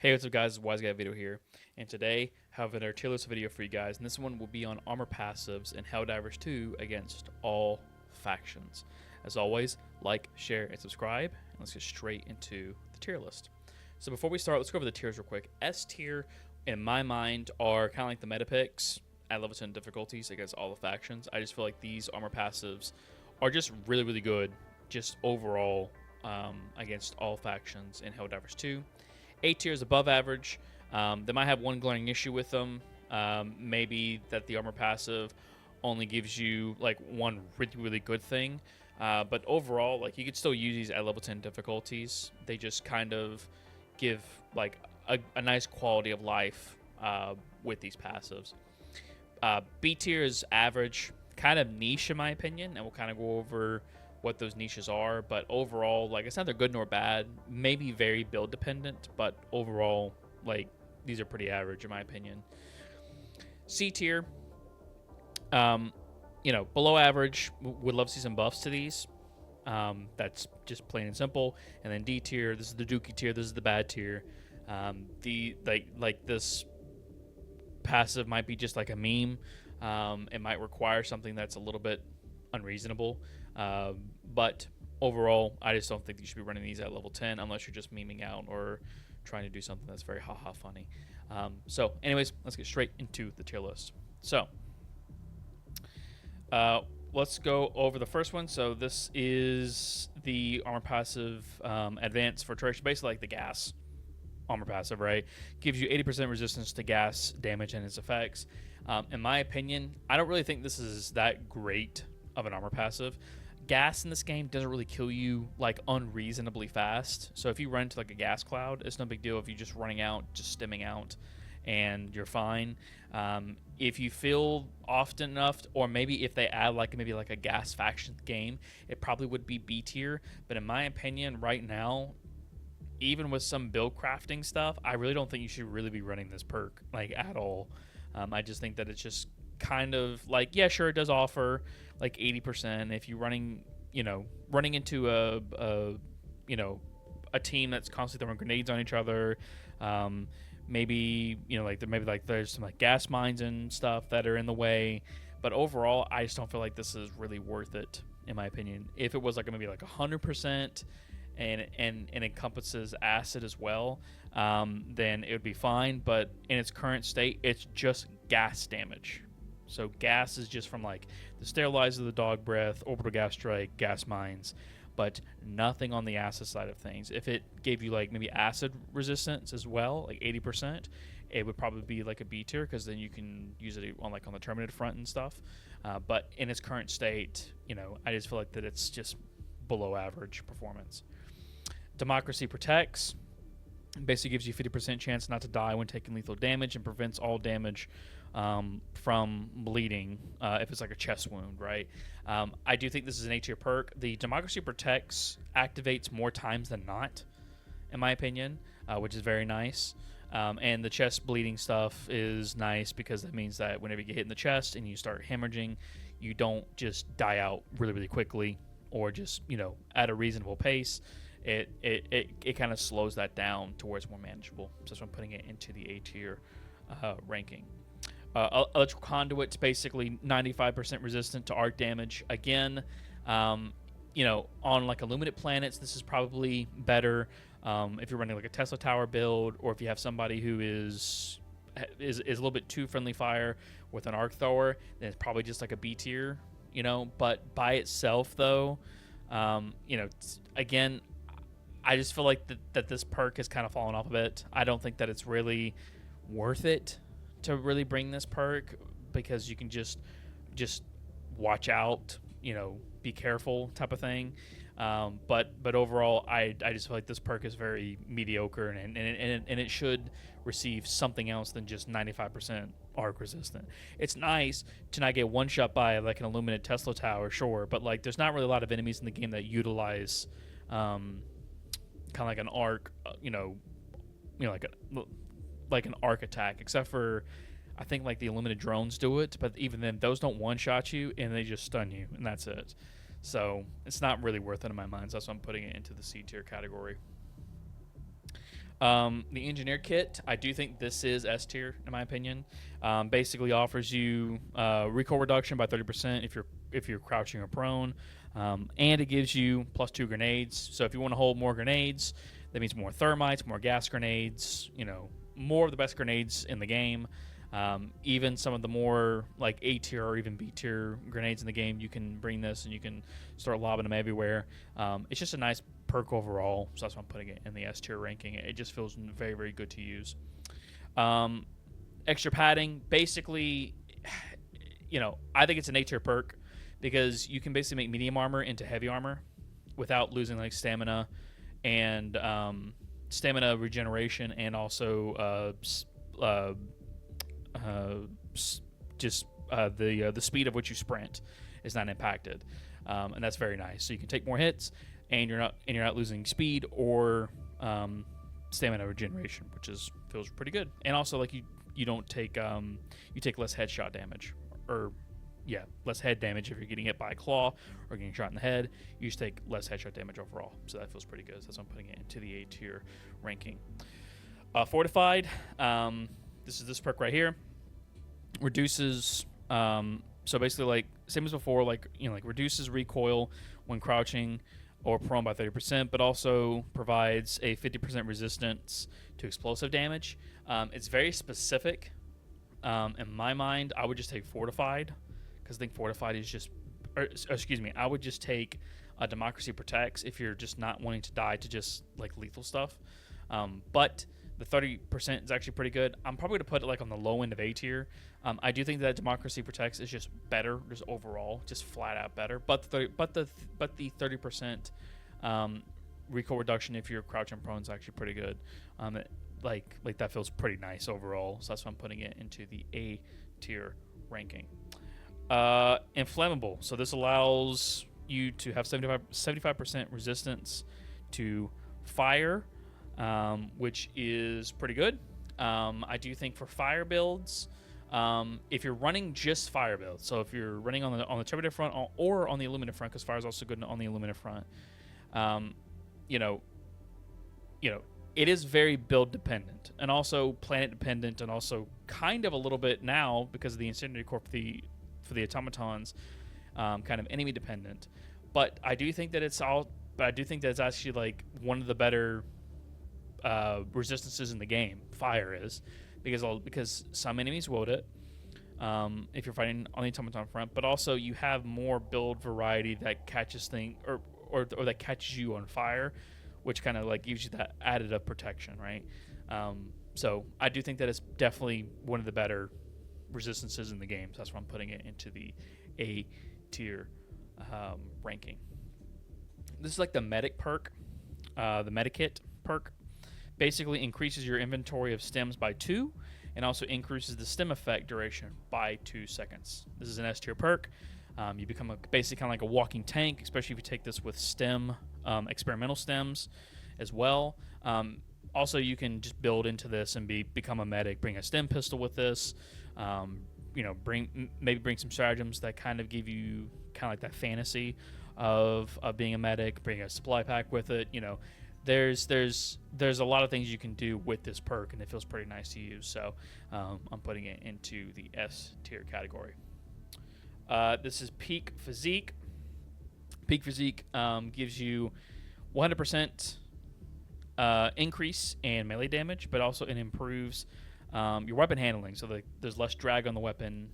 Hey, what's up guys, it's WiseGuyVito here, and today I have another tier list video for you guys, and this one will be on armor passives in Helldivers 2 against all factions. As always, like, share, and subscribe, and let's get straight into the tier list. So before we start, let's go over the tiers real quick. S tier, in my mind, are kind of like the meta picks at level 10 difficulties against all the factions. I just feel like these armor passives are just really, really good, just overall against all factions in Helldivers 2. A tier is above average. They might have one glaring issue with them. Maybe that the armor passive only gives you like one really, really good thing. But overall, like you could still use these at level 10 difficulties. They just kind of give like a nice quality of life with these passives. B tier is average, kind of niche in my opinion, and we'll kind of go over what those niches are, but overall, like, it's neither good nor bad, maybe very build dependent, but overall, like, these are pretty average in my opinion. C tier, below average, would love to see some buffs to these. That's just plain and simple. And then D tier, this is the dookie tier, this is the bad tier. This passive might be just like a meme. It might require something that's a little bit unreasonable. But overall, I just don't think you should be running these at level 10 unless you're just memeing out or trying to do something that's very haha funny. So anyways, let's get straight into the tier list. So let's go over the first one. So this is the armor passive advanced Filtration, basically like the gas armor passive, right? Gives you 80% resistance to gas damage and its effects. In my opinion, I don't really think this is that great of an armor passive. Gas in this game doesn't really kill you like unreasonably fast. So if you run into like a gas cloud, it's no big deal if you're just running out, just stimming out, and you're fine. If you feel often enough, or maybe if they add like maybe like a gas faction game, it probably would be B tier. But in my opinion, right now, even with some build crafting stuff, I really don't think you should really be running this perk like at all. I just think that it's just kind of like, yeah, sure, it does offer like 80%. If you're running into a team that's constantly throwing grenades on each other, maybe there's some like gas mines and stuff that are in the way. But overall, I just don't feel like this is really worth it, in my opinion. If it was like maybe like 100% and encompasses acid as well, then it would be fine. But in its current state, it's just gas damage. So gas is just from like the sterilizer, the dog breath, orbital gas strike, gas mines, but nothing on the acid side of things. If it gave you like maybe acid resistance as well, like 80%, it would probably be like a B tier because then you can use it on like on the Terminated front and stuff. But in its current state, I just feel like that it's just below average performance. Democracy protects. Basically gives you 50% chance not to die when taking lethal damage and prevents all damage from bleeding if it's like a chest wound, right? I do think this is an A tier perk. The Democracy Protects activates more times than not, in my opinion, which is very nice. And the chest bleeding stuff is nice because that means that whenever you get hit in the chest and you start hemorrhaging, you don't just die out really, really quickly or just, at a reasonable pace. It kind of slows that down to where it's more manageable. So that's why I'm putting it into the A tier ranking. Electrical Conduit's basically 95% resistant to arc damage. Again, on like illuminated planets, this is probably better if you're running like a Tesla Tower build, or if you have somebody who is a little bit too friendly fire with an arc thrower, then it's probably just like a B tier. But by itself, though, again, I just feel like that this perk has kind of fallen off a bit. I don't think that it's really worth it to really bring this perk because you can just watch out, be careful type of thing. But overall, I just feel like this perk is very mediocre and it should receive something else than just 95% arc resistant. It's nice to not get one shot by like an illuminated Tesla Tower, sure, but like there's not really a lot of enemies in the game that utilize kind of like an arc, like an arc attack, except for I think like the illuminated drones do it, but even then those don't one shot you and they just stun you and that's it. So it's not really worth it in my mind. So that's why I'm putting it into the C tier category. The engineer kit, I do think this is S tier in my opinion. Basically offers you recoil reduction by 30% if you're crouching or prone, and it gives you +2 grenades. So if you want to hold more grenades, that means more thermites, more gas grenades. You know, more of the best grenades in the game. Even some of the more like A tier or even B tier grenades in the game, you can bring this and you can start lobbing them everywhere. It's just a nice perk overall, so that's why I'm putting it in the S tier ranking. It just feels very, very good to use. Extra padding, basically, you know, I think it's an A tier perk because you can basically make medium armor into heavy armor without losing like stamina and stamina regeneration, and also the speed of which you sprint is not impacted, and that's very nice. So you can take more hits, and you're not losing speed or stamina regeneration, which feels pretty good. And also, like you don't take you take less headshot damage, or less head damage if you're getting hit by a claw or getting shot in the head. You just take less headshot damage overall, so that feels pretty good. So that's why I'm putting it into the A tier ranking. Fortified. This is this perk right here. Reduces, so basically like same as before, like like reduces recoil when crouching or prone by 30%, but also provides a 50% resistance to explosive damage. It's very specific. In my mind, I would just take Fortified because I think Fortified is just, I would just take Democracy Protects if you're just not wanting to die to just like lethal stuff. But the 30% is actually pretty good. I'm probably going to put it like on the low end of A tier. I do think that Democracy Protects is just better, just overall, just flat out better. But the 30% recoil reduction if you're crouching prone is actually pretty good. Like that feels pretty nice overall. So that's why I'm putting it into the A tier ranking. Inflammable. So this allows you to have 75% resistance to fire, which is pretty good. I do think for fire builds, if you're running just fire builds, so if you're running on the Terminator front or on the Illuminated front, because fire is also good on the Illuminated front, it is very build dependent and also planet dependent, and also kind of a little bit now because of the Incendiary Core for the automatons, kind of enemy dependent. But I do think that it's actually like one of the better resistances in the game. Fire is because some enemies wield it if you're fighting on the automaton front, but also you have more build variety that catches or that catches you on fire, which kind of like gives you that added up protection, right? So I do think that it's definitely one of the better resistances in the game. So that's why I'm putting it into the A tier ranking. This is like the medic perk, the medikit perk. Basically increases your inventory of stems by 2, and also increases the stem effect duration by 2 seconds. This is an S tier perk. You become basically kind of like a walking tank, especially if you take this with stem, experimental stems as well. Also, you can just build into this and become a medic. Bring a stem pistol with this. Bring some stratagems that kind of give you kind of like that fantasy of being a medic. Bring a supply pack with it. There's a lot of things you can do with this perk, and it feels pretty nice to use. So I'm putting it into the S tier category. This is Peak Physique. Peak Physique gives you 100% increase in melee damage, but also it improves your weapon handling, so there's less drag on the weapon,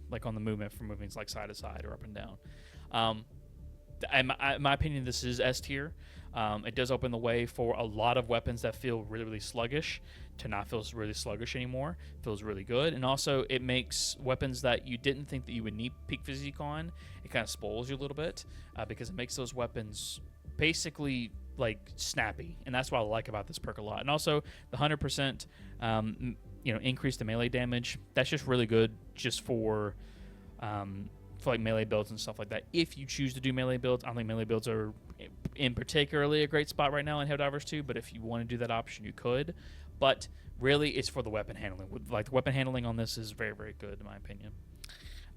like on the movement for moving like side to side or up and down. In my opinion, this is S tier. It does open the way for a lot of weapons that feel really, really sluggish to not feel really sluggish anymore. Feels really good. And also it makes weapons that you didn't think that you would need Peak Physique on, it kind of spoils you a little bit, because it makes those weapons basically like snappy. And that's what I like about this perk a lot. And also the 100% increase the melee damage. That's just really good just for like melee builds and stuff like that. If you choose to do melee builds, I don't think melee builds are in particularly a great spot right now in Helldivers 2, but if you want to do that option, you could. But really, it's for the weapon handling. Like the weapon handling on this is very, very good in my opinion.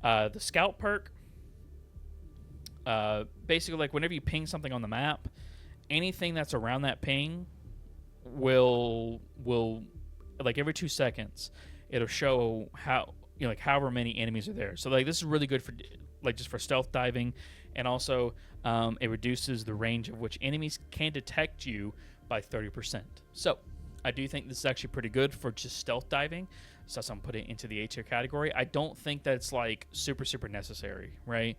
The Scout perk, basically like whenever you ping something on the map, anything that's around that ping will like every 2 seconds it'll show how like however many enemies are there. So like this is really good for like just for stealth diving, and also it reduces the range of which enemies can detect you by 30%. So I do think this is actually pretty good for just stealth diving. So that's why I'm putting it into the A tier category. I don't think that's like super necessary, right?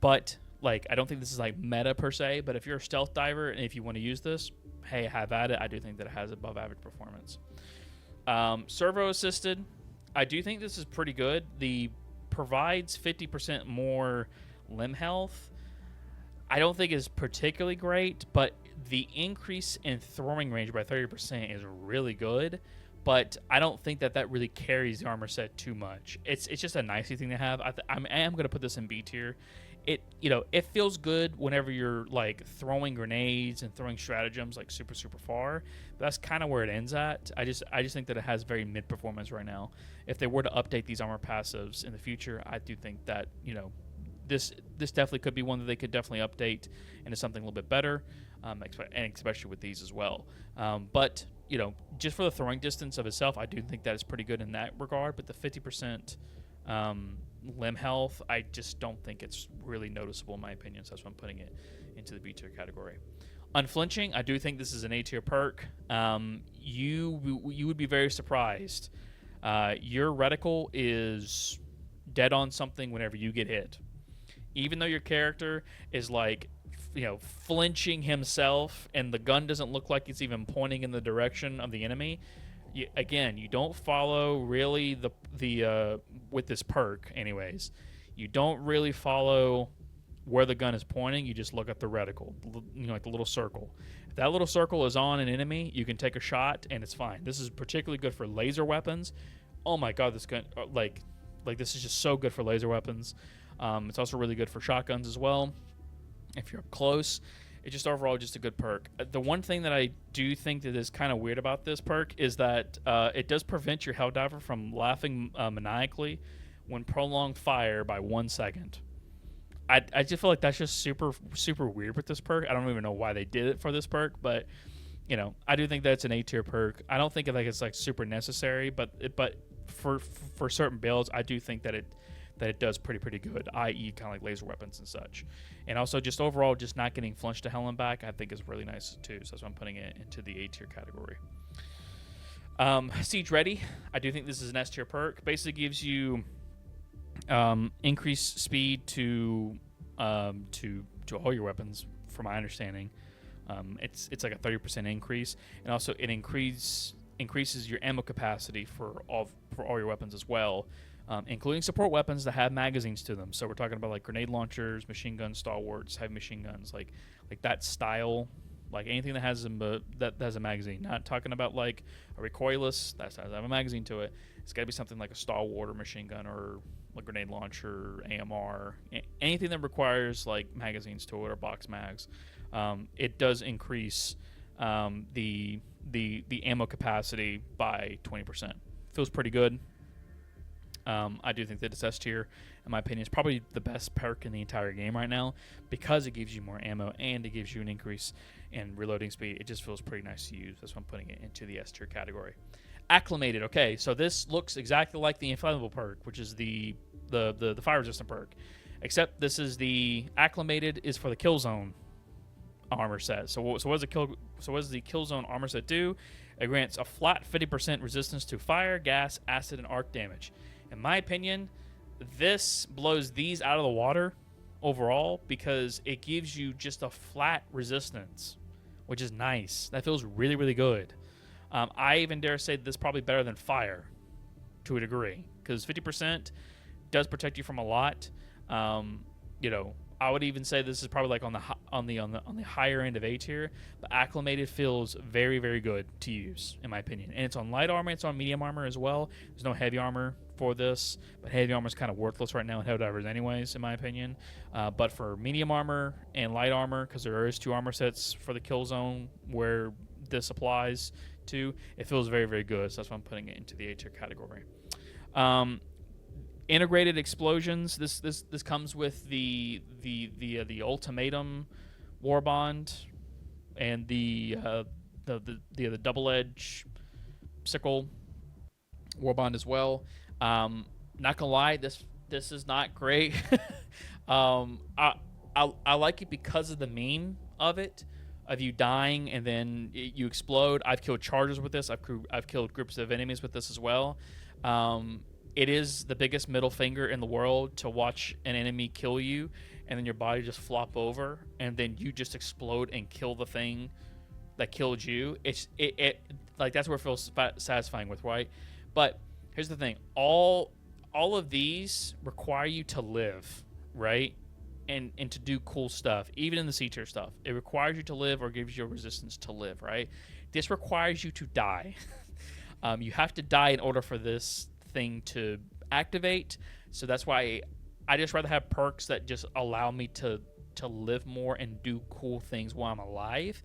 But like I don't think this is like meta per se. But if you're a stealth diver and if you want to use this, hey, have at it. I do think that it has above average performance. Servo-Assisted, I do think this is pretty good. The provides 50% more limb health. I don't think is particularly great, but the increase in throwing range by 30% is really good. But I don't think that really carries the armor set too much. It's just a nicey thing to have. I am going to put this in B tier. It feels good whenever you're like throwing grenades and throwing stratagems like super far. But that's kind of where it ends at. I just think that it has very mid performance right now. If they were to update these armor passives in the future, I do think that this definitely could be one that they could definitely update into something a little bit better, and especially with these as well. But just for the throwing distance of itself, I do think that is pretty good in that regard. But the 50% limb health, I just don't think it's really noticeable in my opinion. So that's why I'm putting it into the B tier category. Unflinching, I do think this is an A tier perk. You would be very surprised. Your reticle is dead on something whenever you get hit. Even though your character is like, flinching himself and the gun doesn't look like it's even pointing in the direction of the enemy, you don't follow really the with this perk anyways. You don't really follow where the gun is pointing. You just look at the reticle, like the little circle. If that little circle is on an enemy, you can take a shot and it's fine. This is particularly good for laser weapons. Oh my god, this gun like this is just so good for laser weapons. It's also really good for shotguns as well if you're up close. It's just overall just a good perk. The one thing that I do think that is kind of weird about this perk is that it does prevent your Helldiver from laughing maniacally when prolonged fire by 1 second. I just feel like that's just super weird with this perk. I don't even know why they did it for this perk, but I do think that's an A tier perk. I don't think it's like super necessary, but for certain builds, I do think that it does pretty good, i.e. kind of like laser weapons and such. And also just overall, just not getting flinched to hell and back, I think is really nice too. So that's why I'm putting it into the A tier category. Siege Ready, I do think this is an S tier perk. Basically gives you increased speed to all your weapons, from my understanding. It's like a 30% increase, and also it increases your ammo capacity for all your weapons as well. Including support weapons that have magazines to them. So we're talking about like grenade launchers, machine guns, stalwarts, heavy machine guns, like that style, like anything that has a magazine. Not talking about like a recoilless that has a magazine to it. It's got to be something like a stalwart or machine gun or a grenade launcher, AMR, anything that requires like magazines to it or box mags. It does increase the ammo capacity by 20%. Feels pretty good. I do think that it's S tier, in my opinion. It's probably the best perk in the entire game right now because it gives you more ammo and it gives you an increase in reloading speed. It just feels pretty nice to use. That's why I'm putting it into the S tier category. Acclimated. Okay, so this looks exactly like the Inflammable perk, which is the fire resistant perk, except this is the Acclimated is for the Killzone armor set. So what does the Killzone armor set do? It grants a flat 50% resistance to fire, gas, acid, and arc damage. In my opinion, this blows these out of the water overall because it gives you just a flat resistance, which is nice. That feels really good. I even dare say this is probably better than fire to a degree because 50% does protect you from a lot. I would even say this is probably like on the higher end of A tier, but Acclimated feels very good to use in my opinion. And it's on light armor, it's on medium armor as well. There's no heavy armor for this, but heavy armor is kind of worthless right now in Helldivers anyways, in my opinion. But for medium armor and light armor, because there is 2 armor sets for the Killzone where this applies to, it feels very good. So that's why I'm putting it into the A tier category. Integrated explosions. This comes with the Ultimatum War Bond and the the double edge sickle warband as well. Not gonna lie, this is not great. I like it because of the meme of it, of you dying and then you explode. I've killed chargers with this. I've killed groups of enemies with this as well. It is the biggest middle finger in the world to watch an enemy kill you and then your body just flop over and then you just explode and kill the thing that killed you. It like that's where it feels satisfying with, right? But here's the thing: all of these require you to live, right? And to do cool stuff, even in the C tier stuff. It requires you to live or gives you a resistance to live, right? This requires you to die. You have to die in order for this thing to activate. So that's why I just rather have perks that just allow me to live more and do cool things while I'm alive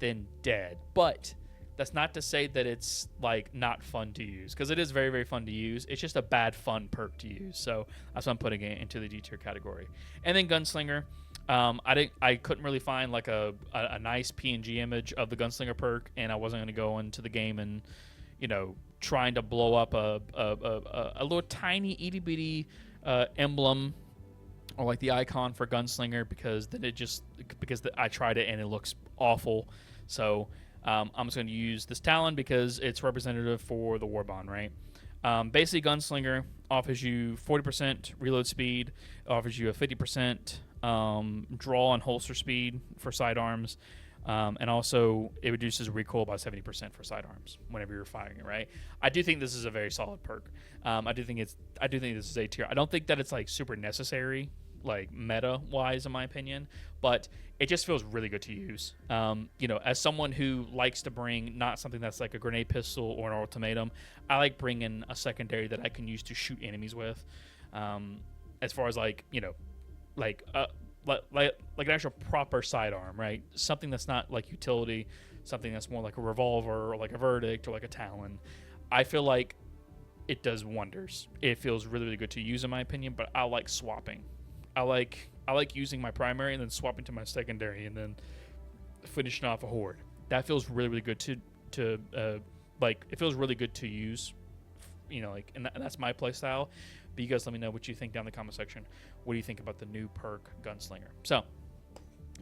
than dead. But that's not to say that it's like not fun to use, because it is very, very fun to use. It's just a bad fun perk to use. So that's why I'm putting it into the D tier category. And then Gunslinger. I couldn't really find like a nice PNG image of the Gunslinger perk, and I wasn't going to go into the game and, you know, trying to blow up a little tiny itty bitty emblem or like the icon for Gunslinger, because then I tried it and it looks awful. So I'm just going to use this Talon because it's representative for the Warbond, right? Basically, Gunslinger offers you 40% reload speed, offers you a 50% draw and holster speed for sidearms, and also it reduces recoil by 70% for sidearms whenever you're firing it, right? I do think this is a very solid perk. I do think this is A tier. I don't think that it's like super necessary, like meta wise in my opinion, but it just feels really good to use. You know, as someone who likes to bring not something that's like a grenade pistol or an ultimatum, I like bringing a secondary that I can use to shoot enemies with. As far as like, you know, like an actual proper sidearm, right? Something that's not like utility, something that's more like a revolver or like a Verdict or like a Talon. I feel like it does wonders. It feels really, really good to use in my opinion, but I like swapping. I like using my primary and then swapping to my secondary and then finishing off a horde. That feels really, really good to like, it feels really good to use, you know, like, and that's my play style. But you guys let me know what you think down in the comment section. What do you think about the new perk Gunslinger? So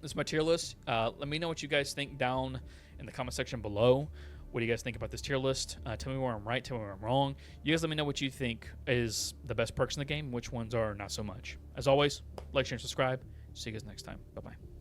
this is my tier list. Let me know what you guys think down in the comment section below. What do you guys think about this tier list? Tell me where I'm right, tell me where I'm wrong. You guys let me know what you think is the best perks in the game, which ones are not so much. As always, like, share, and subscribe. See you guys next time. Bye-bye.